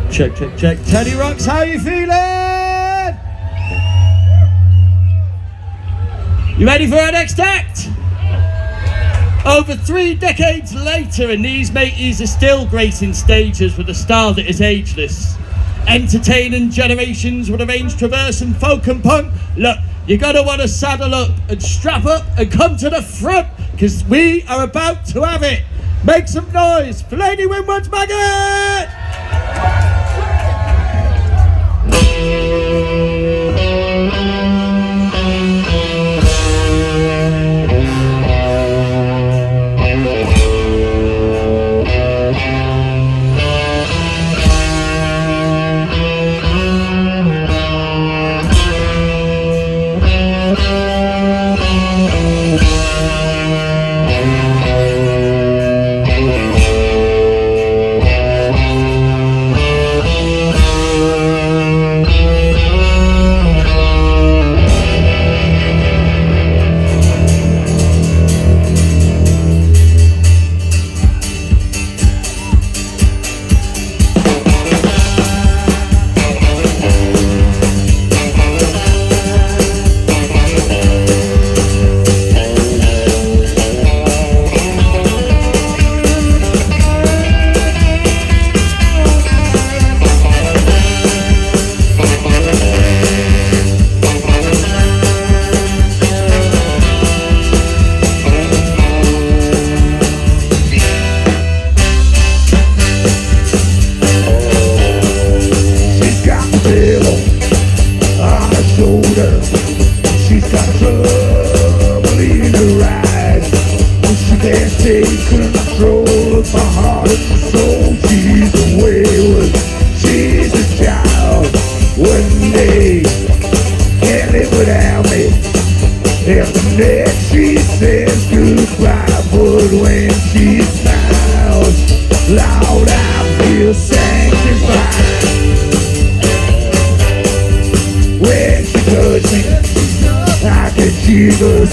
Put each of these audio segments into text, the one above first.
Check. Teddy Rocks, how you feeling? You ready for our next act? Over 3 decades later, and these mateys are still gracing stages with a style that is ageless, entertaining generations with a range traversing folk and punk. Look, you're gonna want to saddle up and strap up and come to the front, because we are about to have it. Make some noise for Lady Winwoods, Maggot! She's got trouble in her eyes. She can't take control of my heart and soul. She's a wayward, she's a child. One day, can't live without me. And the next she says goodbye. But when she smiles, Lord, I feel sanctified. When she touches me, I can Jesus.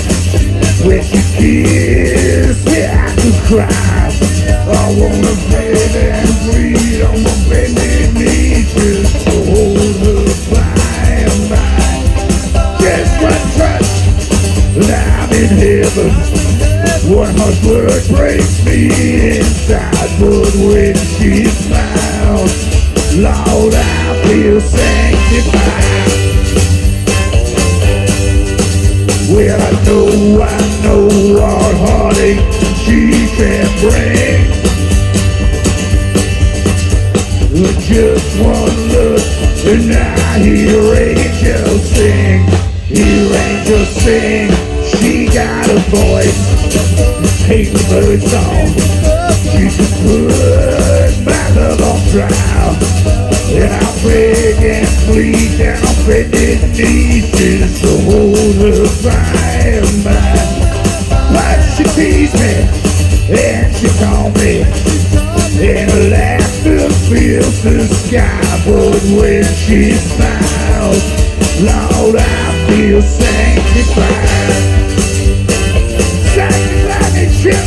When she kisses me, I can cry. I wanna beg and breathe on my bended knees, just to hold her by and by. Just one touch, and I'm in heaven. One harsh word breaks me inside, but when she smiles, Lord, I feel sanctified. Well, I know what heartache she can bring. Just one look and I hear angels sing. Hear angels sing. She got a voice, hate the bird song. She can put my love on trial. And I beg and plead down on bended knees just to hold her by and by. But she teased me and she called me, and her laughter fills the sky. But when she smiles, Lord, I feel sanctified. Sanctified and shit.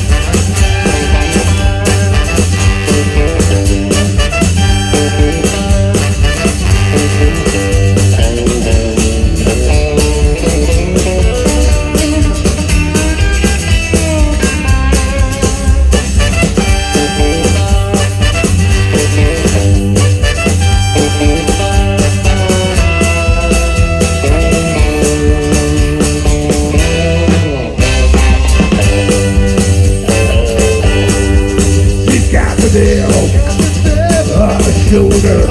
Shoulder.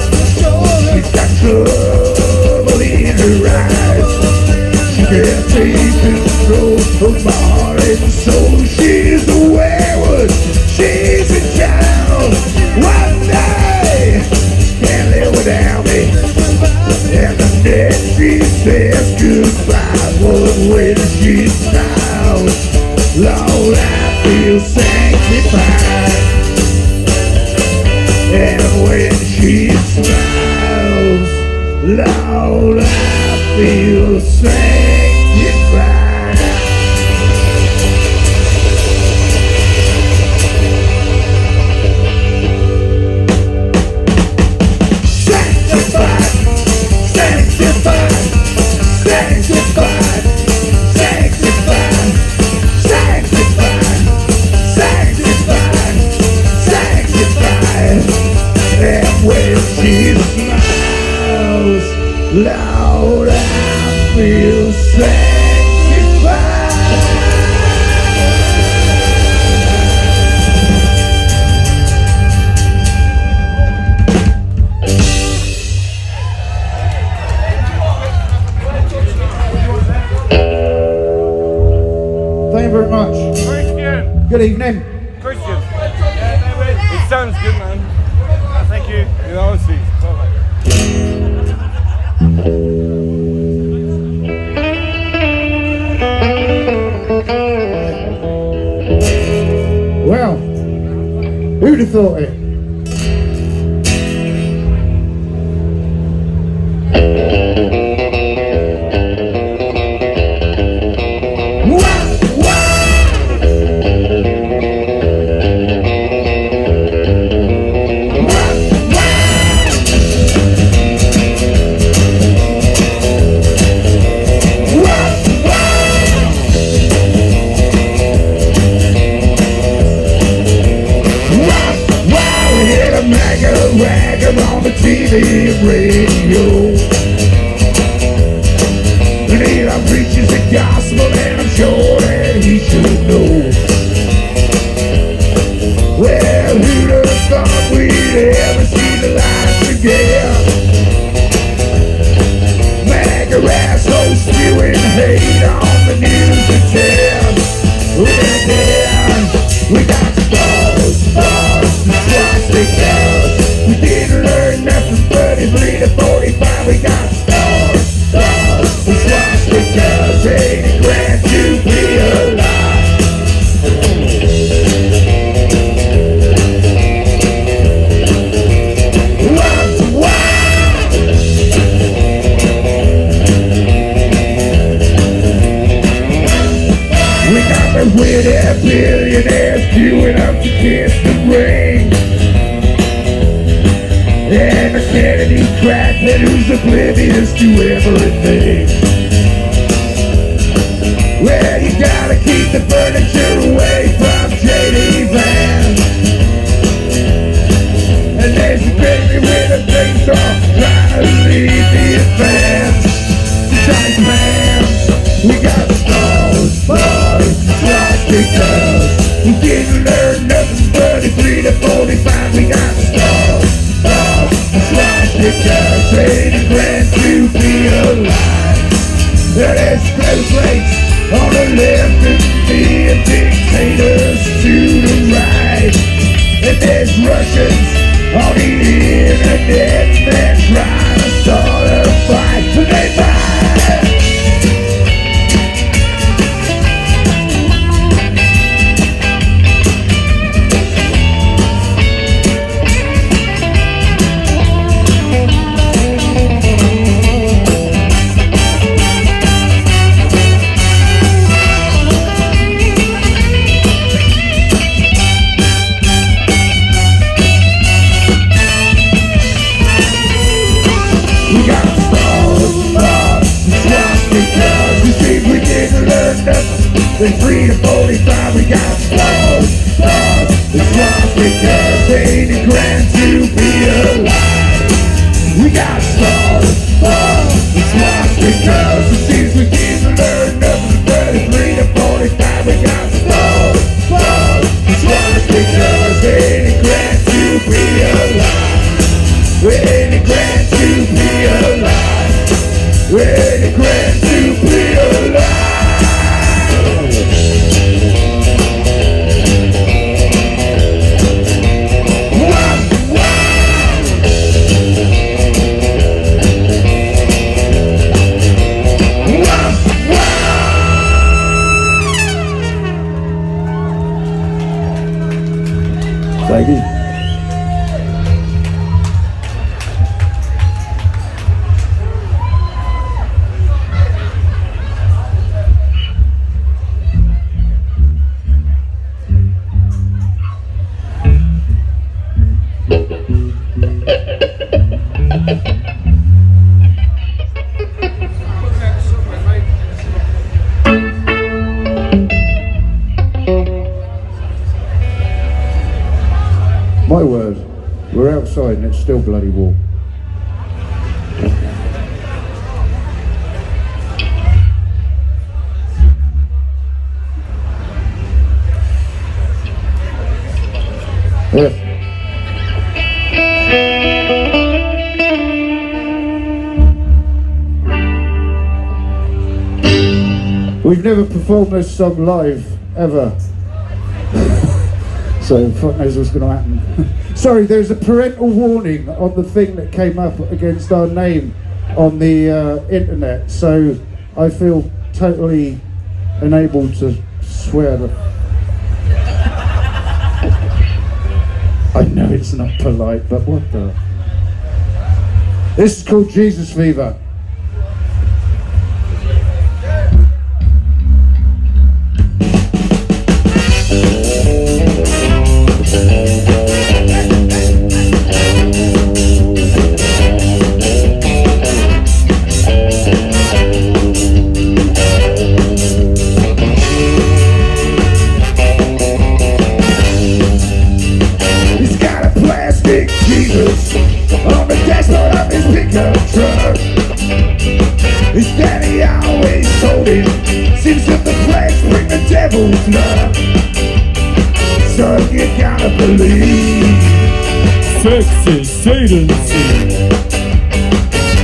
She's got trouble in her eyes. She can't take control of my heart and soul. She's a wayward, she's a child. One day, can't live without me. And the next she says goodbye. But when she smiles, Lord, I feel sanctified. And when she smiles, Lord, I feel sanctified. you very much. Christian. Good evening. Christian. It sounds good, man. Thank you. In honesty. Well, who'd have thought it? Maggot on the TV and radio, and he preaches the gospel, and I'm sure that he should know. Well, who'd have thought we'd ever see the light again? Maggot assholes spewing hate on the news at 10. We got stars, and swastikas. We didn't learn nothing, 33 to 45. We got stars, and swastikas. 80 grand to be alive. We got the witty billionaires queuing up to kiss the ring, and the Kennedy crackhead who's oblivious to everything. Well, you gotta keep the furniture away from J.D. Vance, and there's a baby with a chainsaw trying to lead the advance. Tight pants, we got stars, bars, swastikas. We didn't learn nothing, 33 to 45. We got stars, swastikas, 80 grand to be alive. There's snowflakes on the left and the dictators to the right, and there's Russians on the internet that try to start a fight. They fight. We got stars, swastikas. You see, we didn't learn nothing. Then 3 to 45, we got stars, swastikas. 80 grand to be alive. We got stars, swastikas. You see, we didn't learn nothing. 33 to 45, we got stars, swastikas. 80 grand to be alive. 80 grand to be alive. 80 grand to be alive. Thank you. My word, we're outside and it's still bloody warm. Yeah. We've never performed this song live ever. So fuck knows what's going to happen. Sorry, there's a parental warning on the thing that came up against our name on the internet, so I feel totally enabled to swear. I know it's not polite, but what the... This is called Jesus Fever. On the dashboard of his pickup truck, his daddy always told him, sins of the flesh bring the devil's luck. So you gotta believe sex is Satan's seed.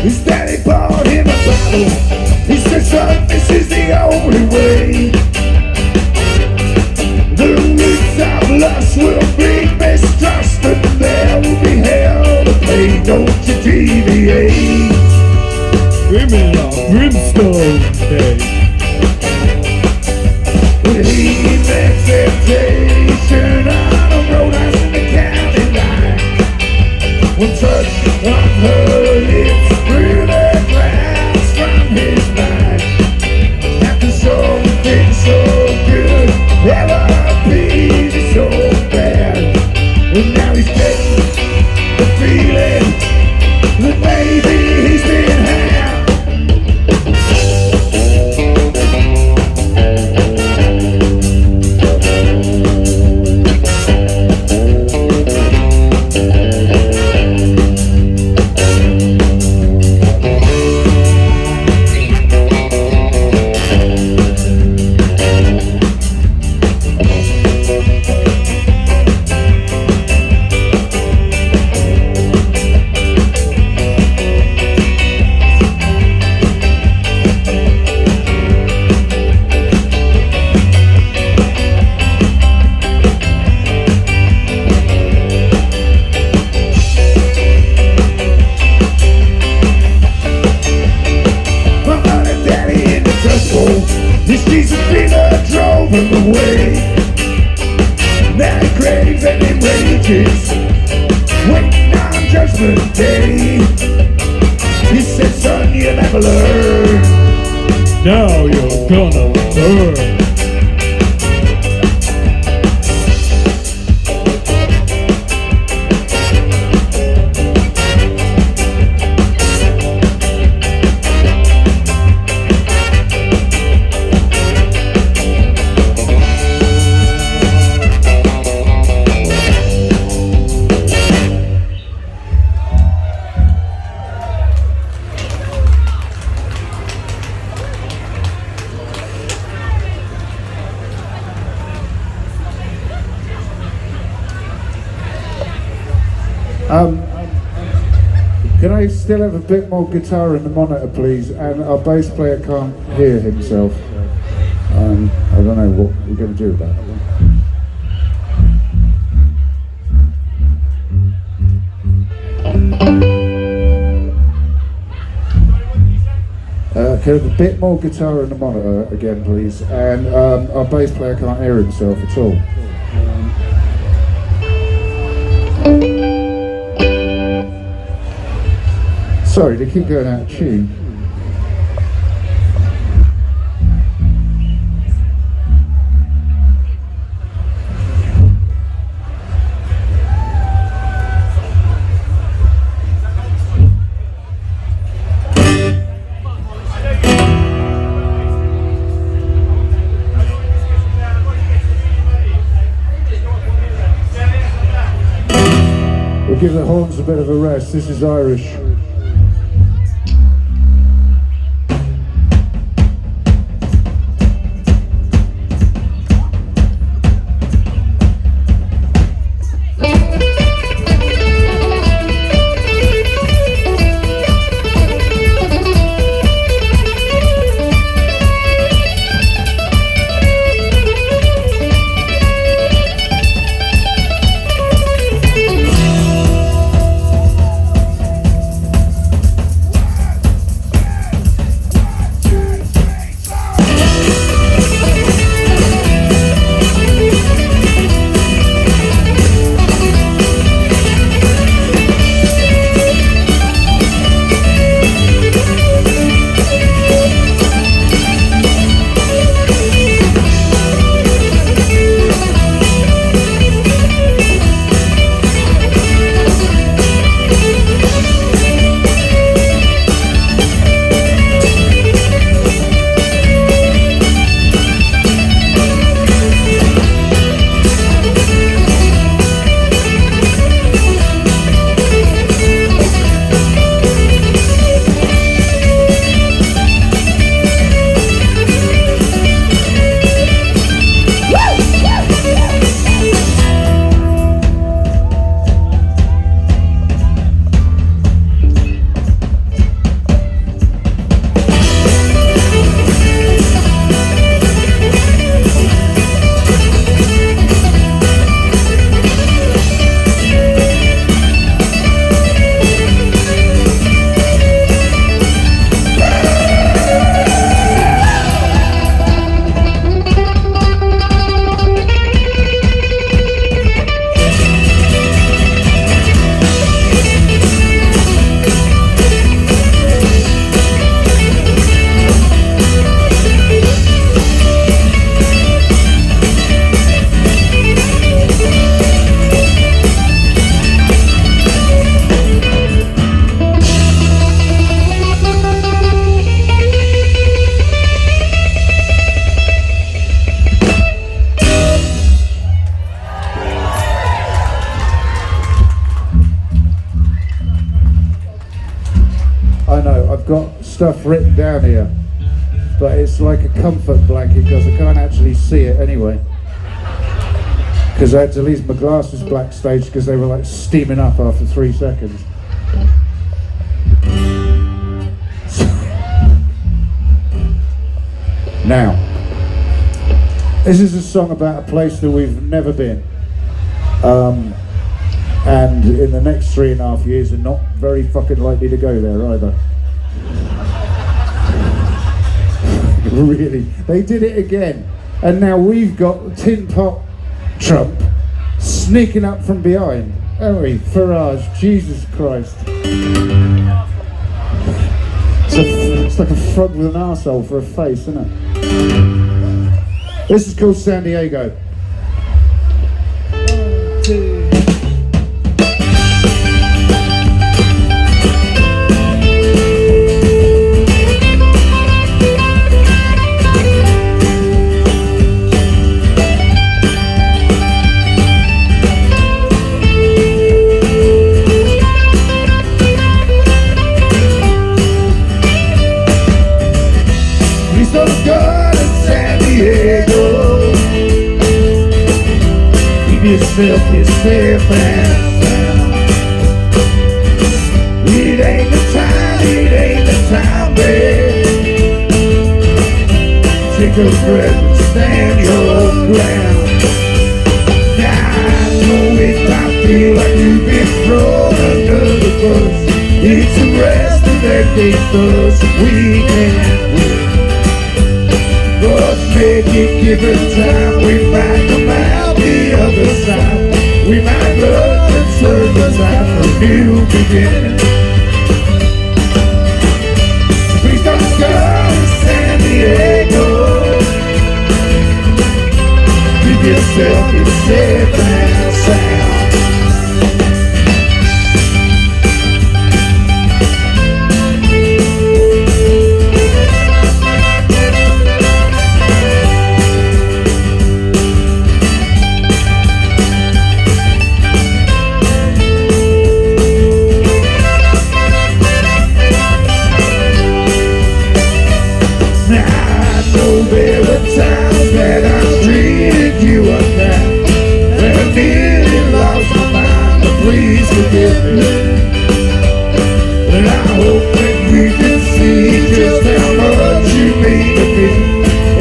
His daddy bought him a bottle. He said, son, this is the only way. The roots of lust will be mistrust, and there will be hell to pay. Don't you deviate. Women are brimstone day. When he makes temptation on a road out in the county line, one touch of her lips through the glass from his mind. After something so good, ever be so bad, and now he's getting the feeling that maybe he's been had. This Jesus fever drove him away. Now he craves and he rages, waiting on judgment day. He said, son, you never learn. Now you're gonna burn. Can I still have a bit more guitar in the monitor, please? And our bass player can't hear himself. I don't know what we're going to do about that. Can I have a bit more guitar in the monitor again, please? And our bass player can't hear himself at all. Sorry, they keep going out of tune. We'll give the horns a bit of a rest. This is Irish. stuff written down here, but it's like a comfort blanket because I can't actually see it anyway. Because I had to leave my glasses backstage because they were like steaming up after 3 seconds. Now, this is a song about a place that we've never been. And in the next 3.5 years are not very fucking likely to go there either. Really, they did it again. And now we've got Tin Pot Trump sneaking up from behind, haven't we? Farage, Jesus Christ. It's like a frog with an arsehole for a face, isn't it? This is called San Diego. 1, 2. Yourself is safe and sound. It ain't the time, babe. Take a breath and stand your ground. Now I know it might feel like you've been thrown under the bus. It's the rest of that day's us we can't win. But maybe given time we might come out the other side. We might love and serve us out a new beginning. Please don't go to San Diego. Keep yourself in safe and sound. There were times that I treated you unkind, and I nearly lost my mind, but please forgive me. But I hope that we can see just how much you mean to me,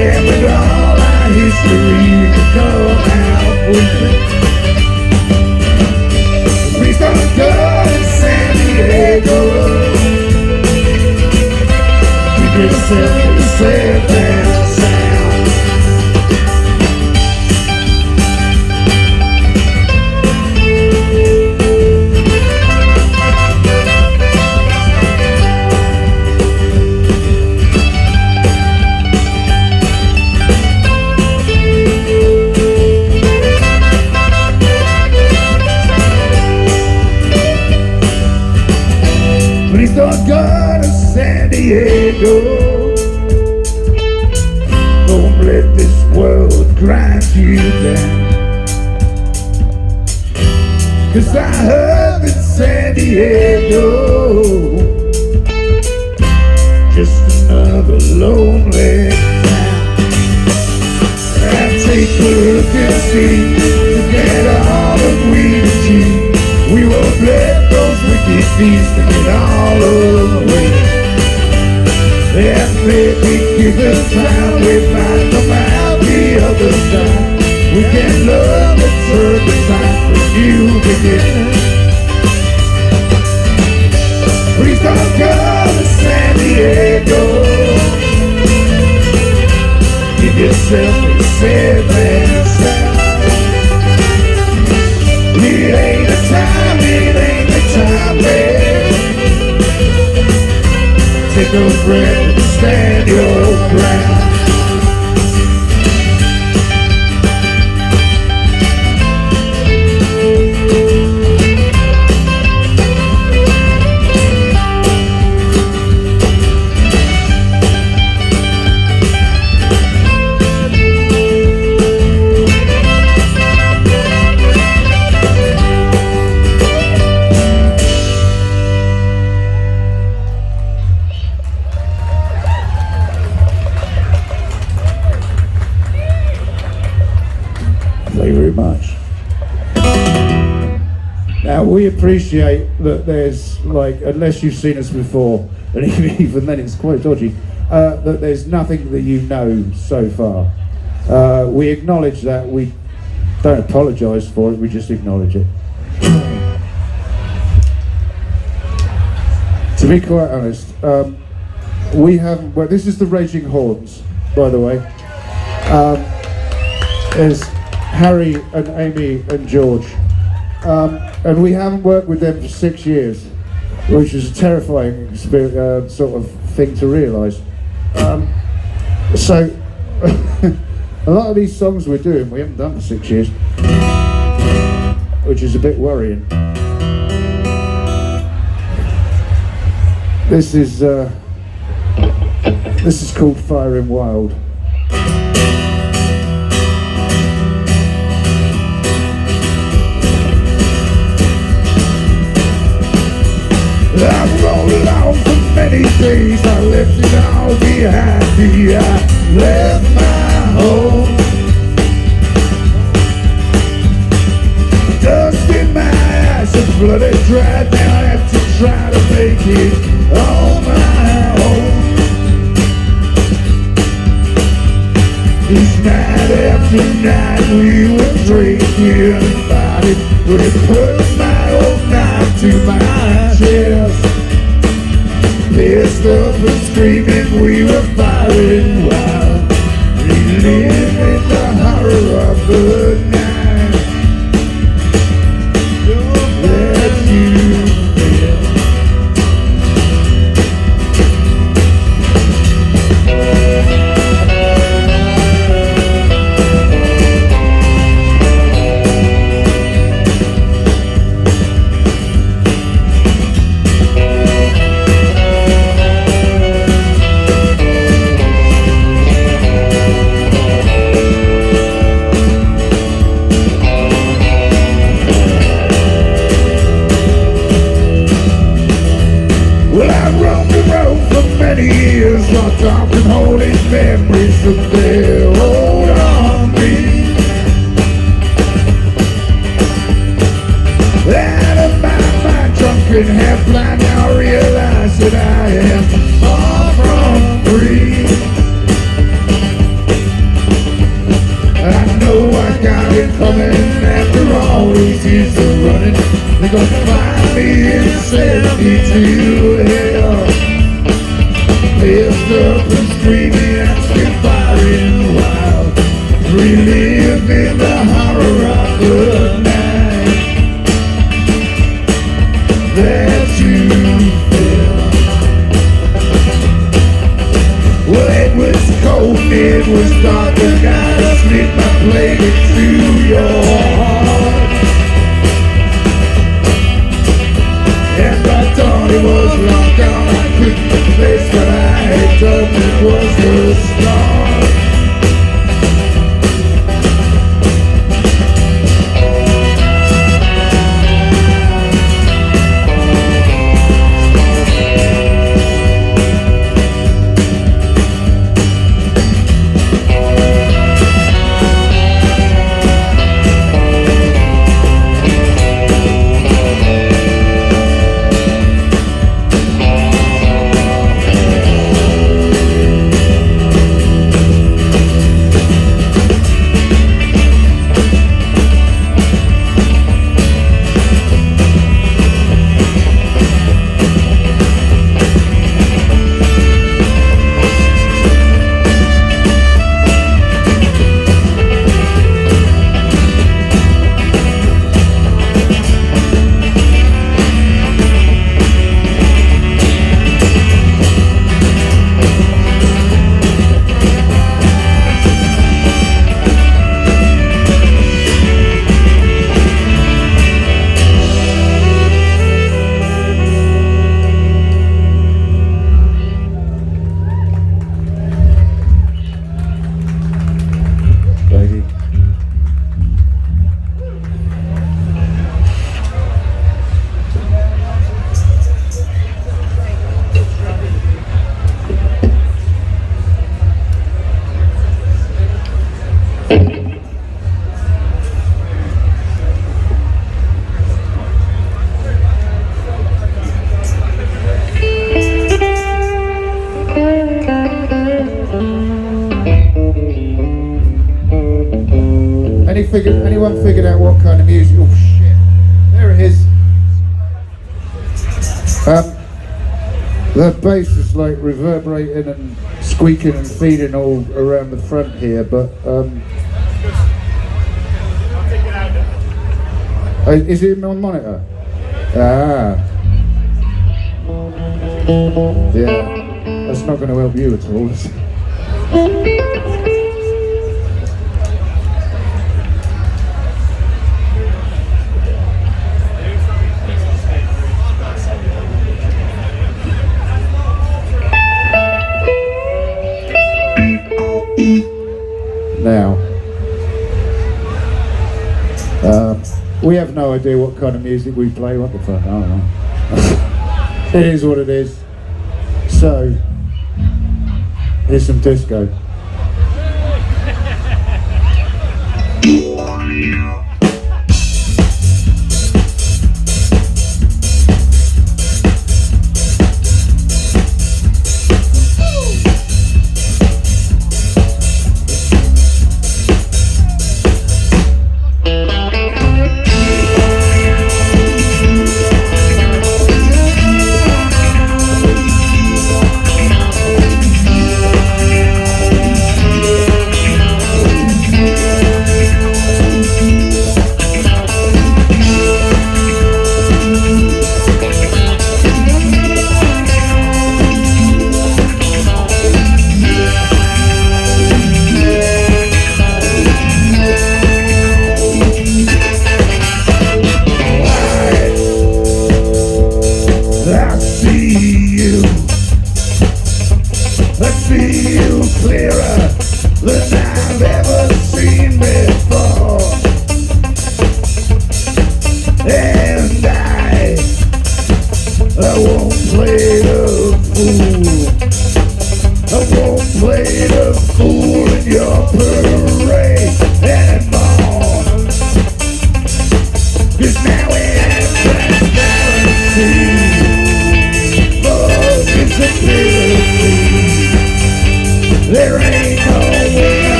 and with all our history we can come out with it. Please don't go to San Diego. Keep yourself safe and please don't go to San Diego. Don't let this world grind you down. 'Cause I heard that San Diego just another lonely town. And take a look and see, forget all that we achieved. We won't let those wicked beasts get all away. And maybe given time we might come out the other side. We can love and serve the time for new beginning. Please don't go to San Diego. Give yourself a safe and sound. It ain't the time, babe. Take a breath and stand your ground. you very much. Now, we appreciate that there's, like, unless you've seen us before, and even then it's quite dodgy, that there's nothing that you know so far. We acknowledge that. We don't apologise for it, we just acknowledge it. To be quite honest, we haven't, well, this is the Raging Horns, by the way. There's Harry and Amy and George. And we haven't worked with them for 6 years, which is a terrifying sort of thing to realise. So, a lot of these songs we're doing, we haven't done for 6 years, which is a bit worrying. This is called Firing Wild. I've rolled along for many days, I left it all behind me. I left my home, dust in my eyes and bloody dry. Now I have to try to make it on my own. Each night after night we were drinking about it, but it put my old knife to my chest. Pissed up and screaming, we were firing wild, reliving the horror of the night that you feel. Years locked up and holding memories of their hold on me. Out of my mind, drunken, half blind, now I realize that I am far from free. I know I got it coming after all these years of running. They're gonna find me and send me to hell. Pissed up and screaming and still firing wild, reliving the horror of the night that you feel. Well, it was cold, it was dark, and I slid my blade into your heart. And I thought it was long gone, I couldn't face what I had done, it was the start. Anyone figured out what kind of music? Oh shit! There it is. The bass is like reverberating and squeaking and feeding all around the front here, but is it on monitor? Ah, yeah. That's not going to help you at all, is it? Now, we have no idea what kind of music we play. What the fuck? I don't know. It is what it is. So, here's some disco.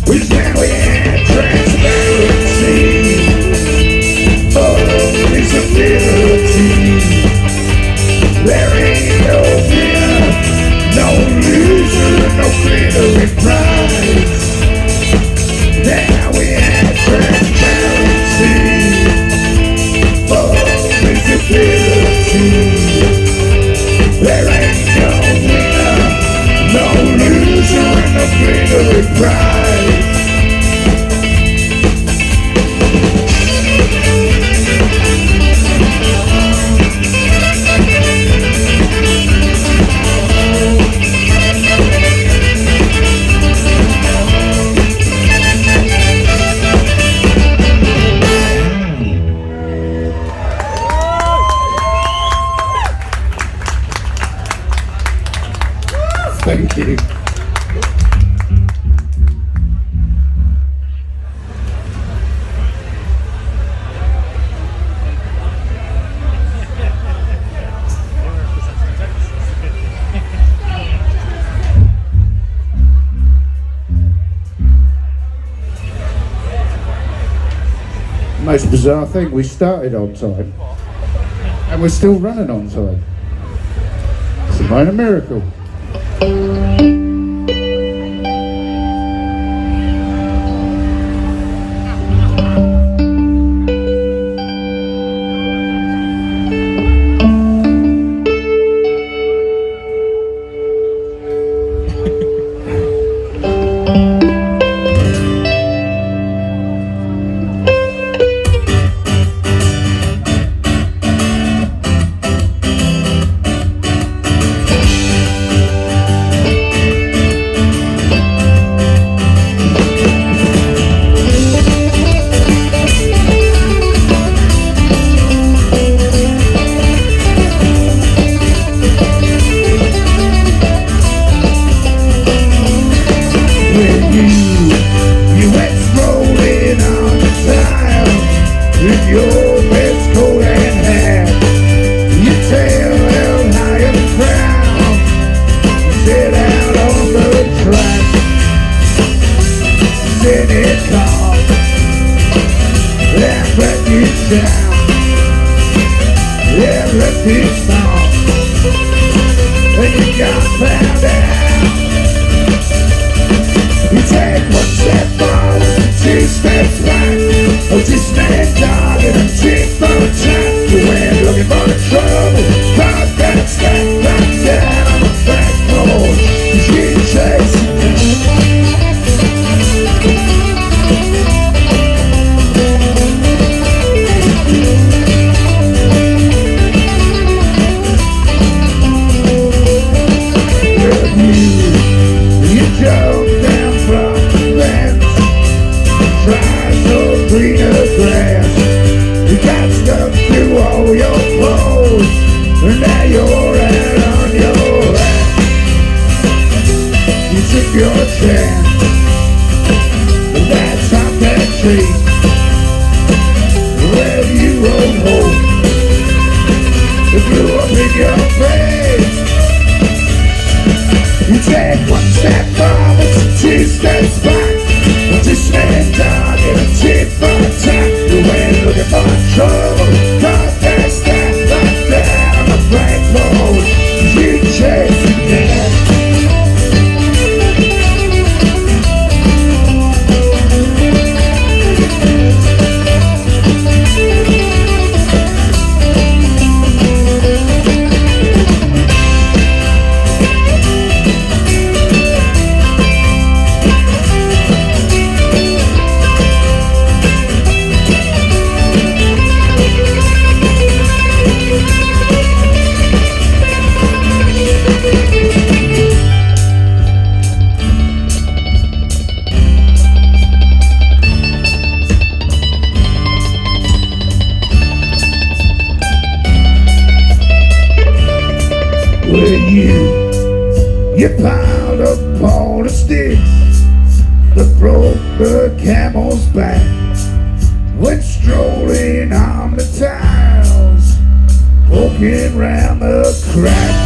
Wish that we had transparency, visibility. There ain't no winner, no loser, no glittering prize. Now we have transparency, visibility. There ain't no winner, no loser, no glittering prize. Thank you. Most bizarre thing, we started on time and we're still running on time. It's a minor miracle. You went strolling on the town with your best coat and hat, your tail held high and proud, set out on the track, then it comes, that record sound, that record song, and you got found out. You take one step forward, two steps back. Oh, just stand guard and a tip for a tap. You went looking for the trouble, caught that step back down on the back porch. You chasing you jumped down from the fence, tried no greener grass. You got stuck through all your clothes, and now you're out on your ass. You took your chance, but that's not that tree. Well, you rode home, it blew up in your face. You take one step forward, two steps back. Just stand down and a tip for a tap. You went looking for trouble, caught that step back down on the back road. You chasing that. You piled up all the sticks that broke the camel's back. Went strolling on the tiles, poking round the cracks.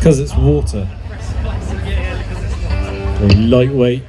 because it's water. Very lightweight.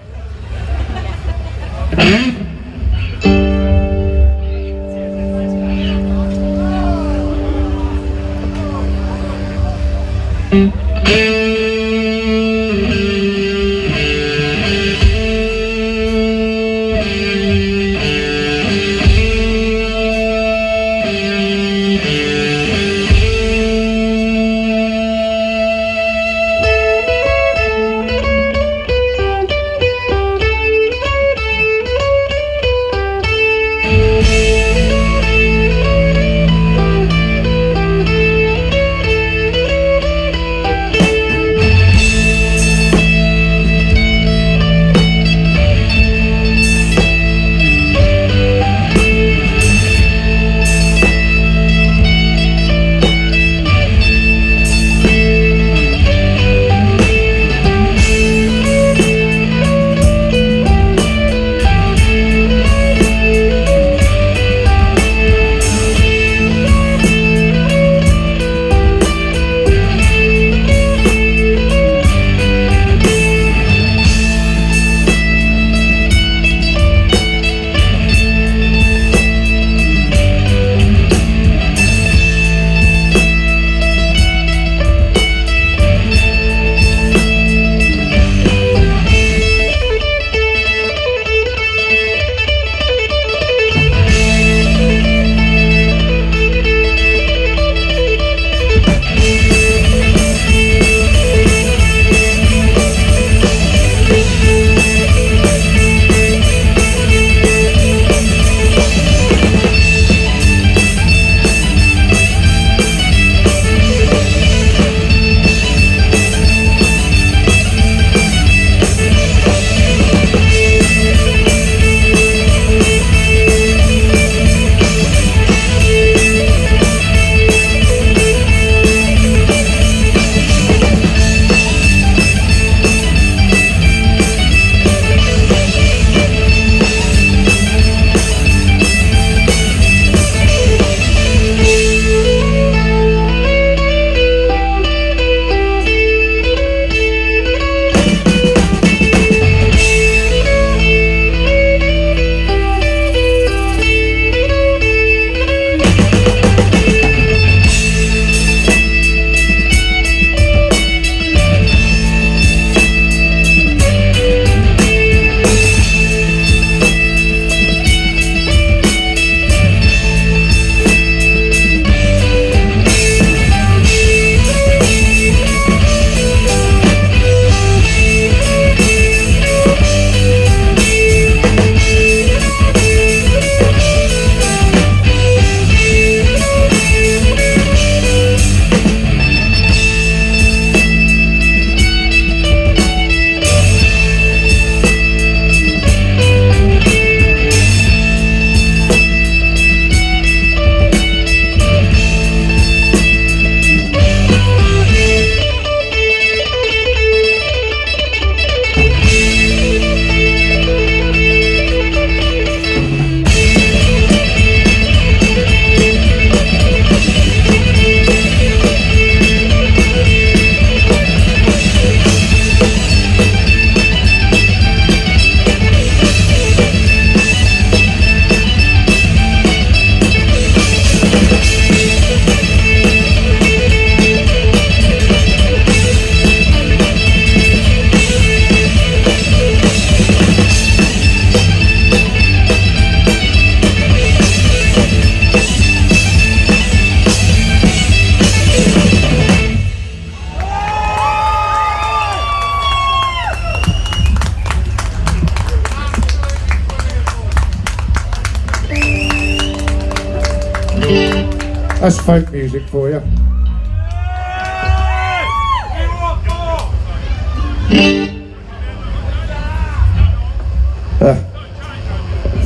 That's folk music for you.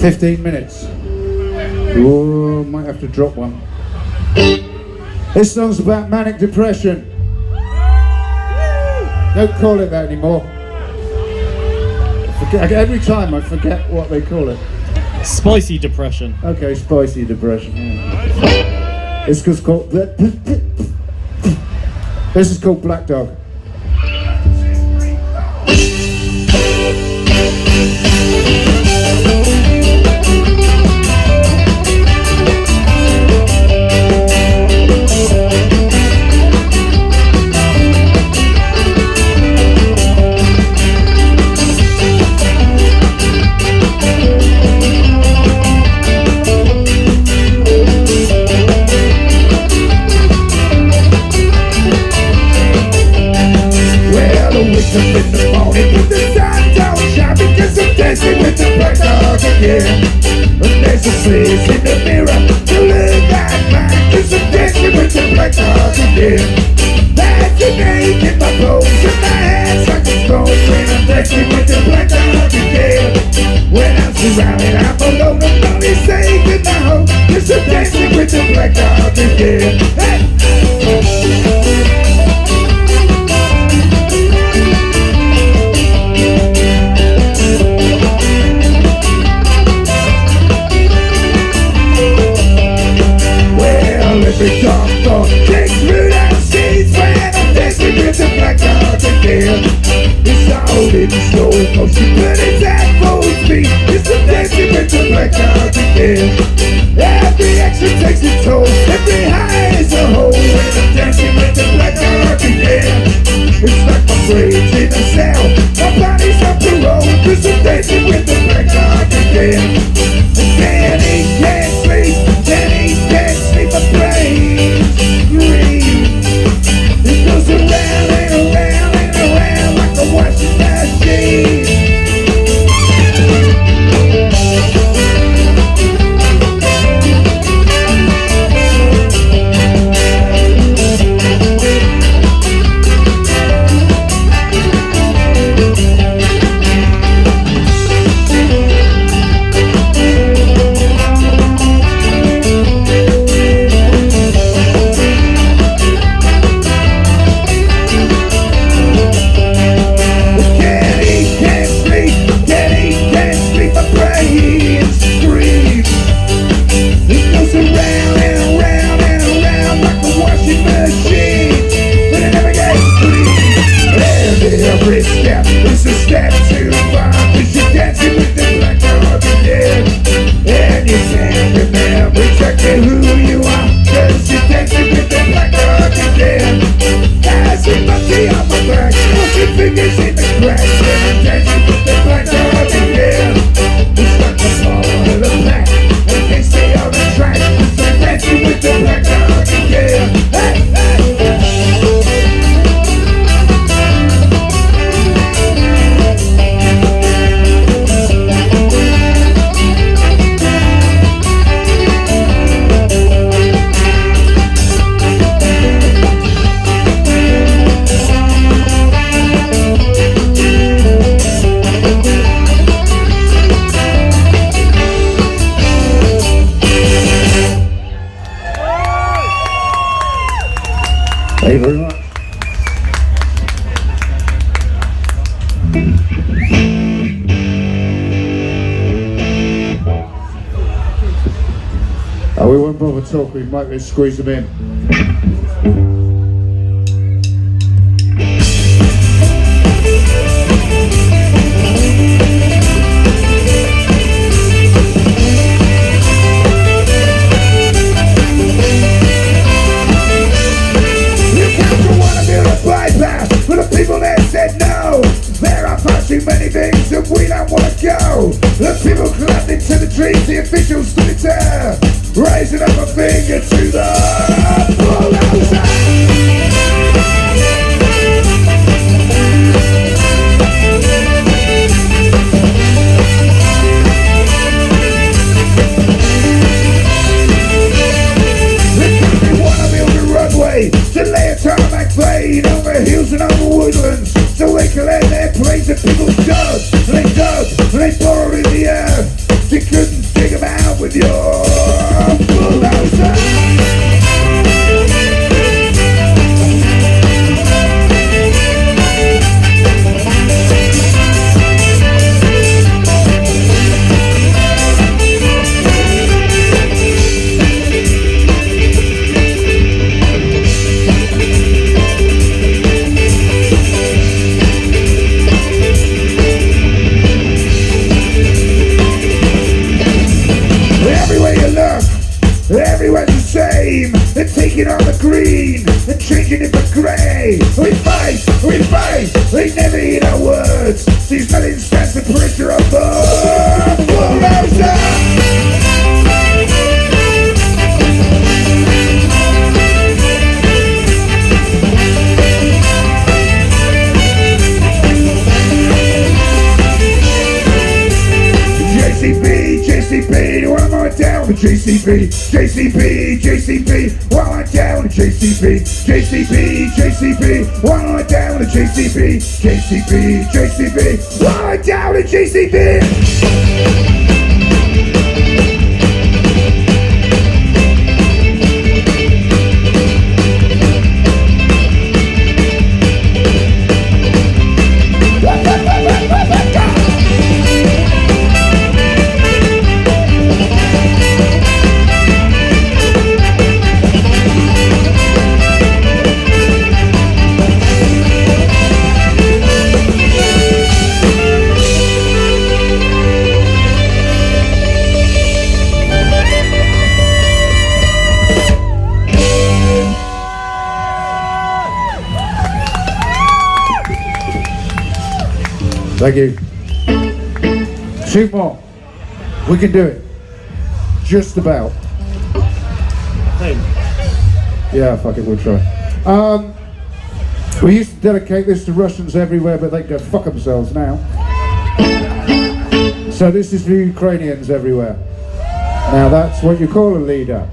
15 minutes. Ooh, might have to drop one. This song's about manic depression. Don't call it that anymore. Every time I forget what they call it. Spicy depression. Okay, spicy depression. Yeah. It's called This is called Black Dog. In the morning with the sun don't shine because I'm dancing with the black dog again. And there's a face in the mirror to look at mine because I'm dancing with the black dog again. That's a name in my bones and my hands like a stone when I'm dancing with the black dog again. When I'm surrounded, I'm alone, I'm only safe in my home because I'm dancing with the black dog again. Hey! Every dog thought takes root out of seeds when I'm dancing with the black dog again. It's all in slow motion, but it's at full speed. It's the dancing with the black dog again. Every action takes its toll, every high is a hole when I'm dancing with the black dog again. It's like my brain's in a cell, my body's on parole, cause I'm dancing with the black dog again. And he can't sleep, and he can't sleep, my brain's green. It goes around and around and around like a washing machine. Every step is a step too far, cause you're dancing with the black dog again. And you can't remember exactly who you are, cause you're dancing with the black dog again. As a monkey on my back, walking fingers in the cracks, and I'm dancing with the black dog again. It's like a fall of the pack, and they stay on the track, cause I'm dancing with the black dog again. Hey, hey, hey. Thank you very much. We won't bother talking, we might be squeeze them in. For the people that said no, there are far too many things that we don't want to go. The people clapped into the trees, the officials stood in there, raising up a finger to the bulldozer. To lay a tarmac blade over hills and over woodlands, so they can let their planes and people dug, and they dug, and they burrowed in the earth. You couldn't dig them out with your bulldozer. we fight, they never hear our words. These melons stand the pressure of the bulldozer. JCB, while I'm down to JCB, while I'm down to JCB, while I'm down to JCB, while I'm down to JCB. Thank you. 2 more. We can do it. Just about. Hey. Yeah, fuck it, we'll try. We used to dedicate this to Russians everywhere, but they can go fuck themselves now. So this is for Ukrainians everywhere. Now that's what you call a leader.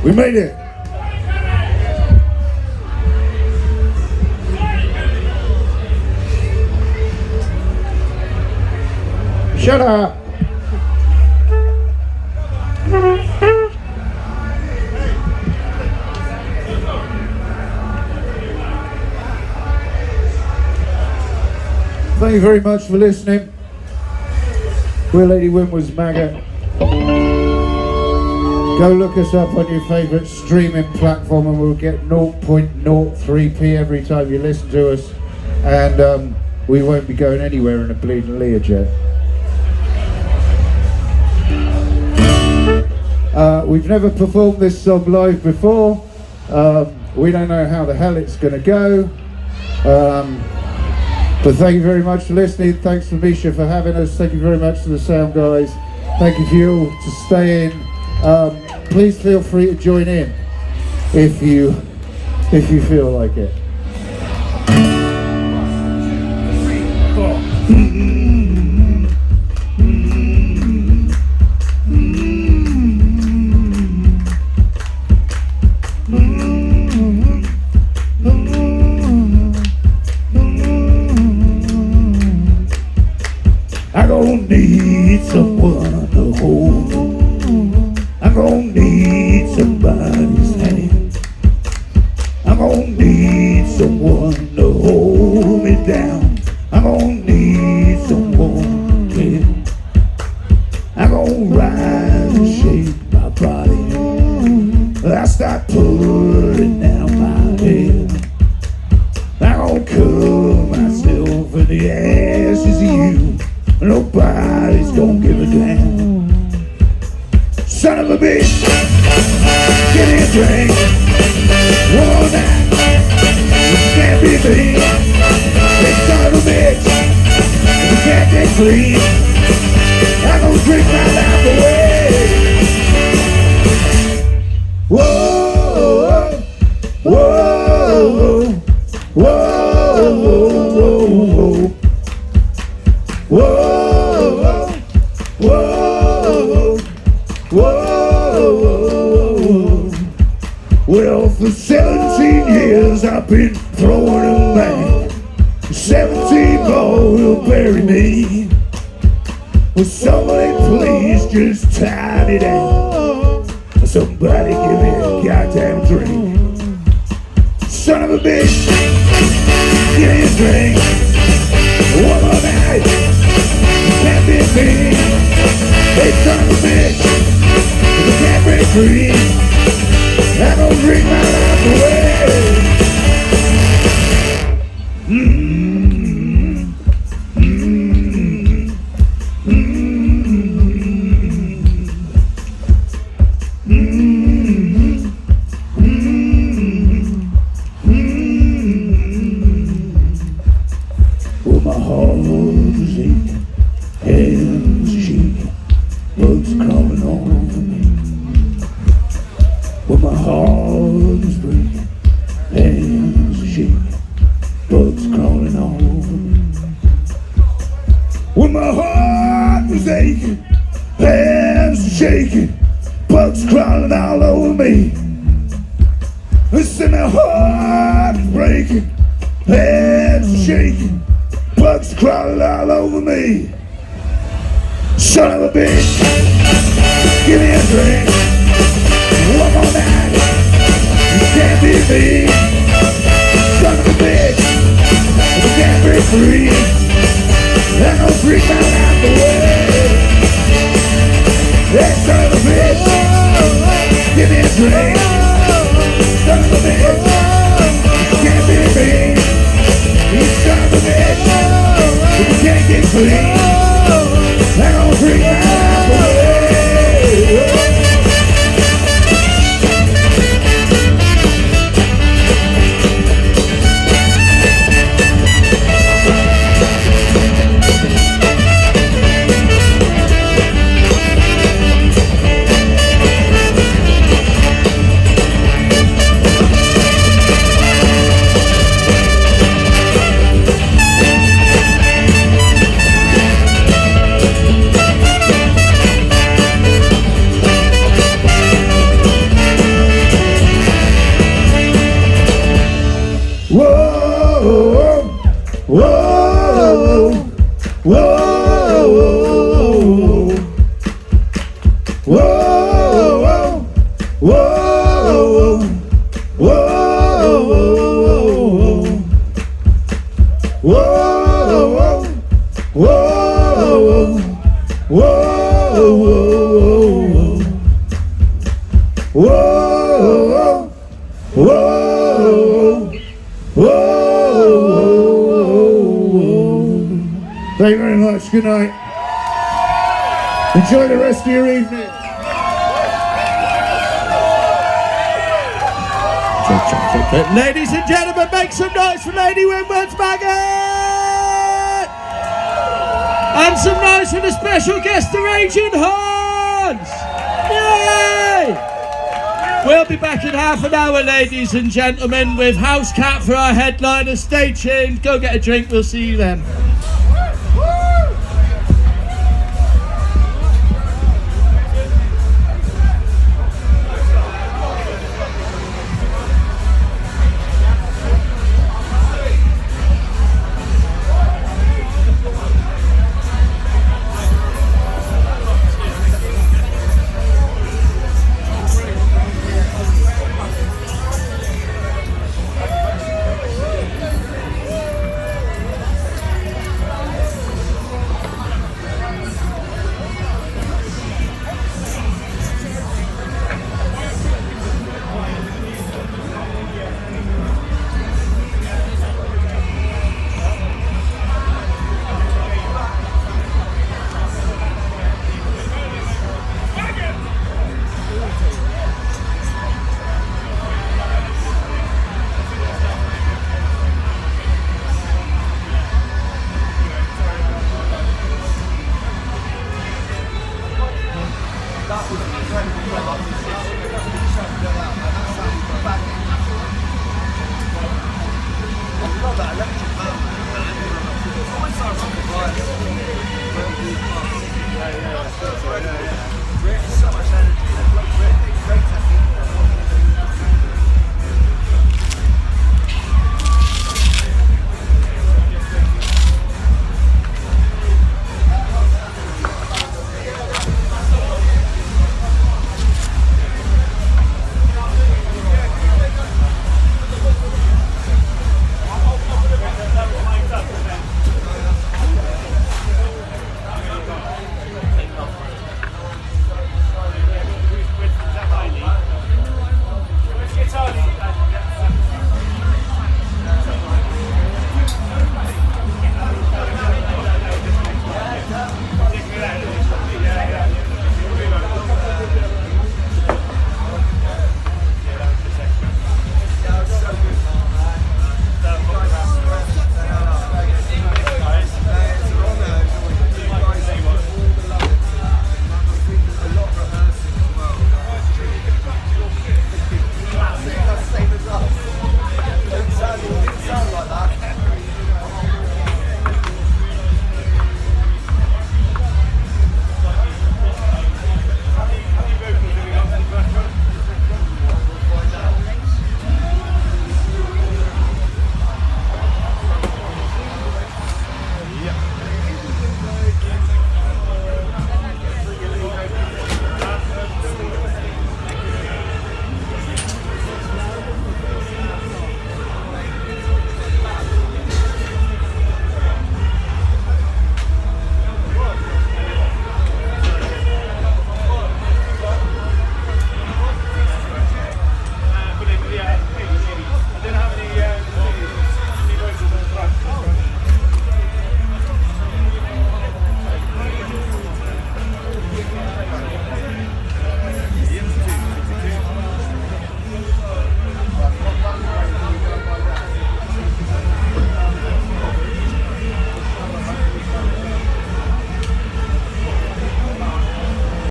We made it. Shut up. Thank you very much for listening. We're Lady Winwoods Maggot. Go look us up on your favourite streaming platform and we'll get 0.03p every time you listen to us. And we won't be going anywhere in a bleeding Learjet. We've never performed this song live before. We don't know how the hell it's going to go. But thank you very much for listening. Thanks for Misha for having us. Thank you very much to the sound guys. Thank you for you all to stay in. Please feel free to join in if you feel like it. I gon' need someone to hold. I gon' need somebody's hand. I gon' need someone to hold me down. I gon' need someone to care. I gon' rise and shake my body. I start pulling down my head. I gon' cover myself in the ashes of you. Nobody's gonna give a damn. Son of a bitch, give me a drink. One more night, you can't be me. Hey, son of a bitch, you can't get clean. I'm gonna drink my life away. Whoa, whoa, whoa, whoa, whoa, whoa. Whoa, whoa. Well, for 17 years I've been throwing them back. 17 more will bury me. Will somebody please just tie me down? Somebody give me a goddamn drink. Son of a bitch, give me a drink. One more night. Can't be me. Hey, son of a bitch, you can't break free. I'm gonna drink my life away. Well, my heart is aching. Hands shaking, bugs crawling all over me. Well, my heart is breaking, hands shaking, bugs crawling all over me. Well, my heart was aching, hands shaking, bugs crawling all over me. I said my heart is breaking, hands shaking, bugs crawling all over me. Son of a bitch, give me a drink. One more night, you can't be me. Son of a bitch, you can't break free. I'm gonna drink my life away. Hey, son of a bitch, give me a drink. Son of a bitch, you can't be me. You son of a bitch, you can't get clean. I'm gonna drink my life away. Whoa, whoa, whoa, whoa. Thank you very much. Good night. Enjoy the rest of your evening. Ladies and gentlemen, make some noise for Lady Winwoods, Maggot! And some noise for the special guest, the Raging Horns! Yay! We'll be back in half an hour, ladies and gentlemen, with House Cat for our headliner. Stay tuned, go get a drink, we'll see you then.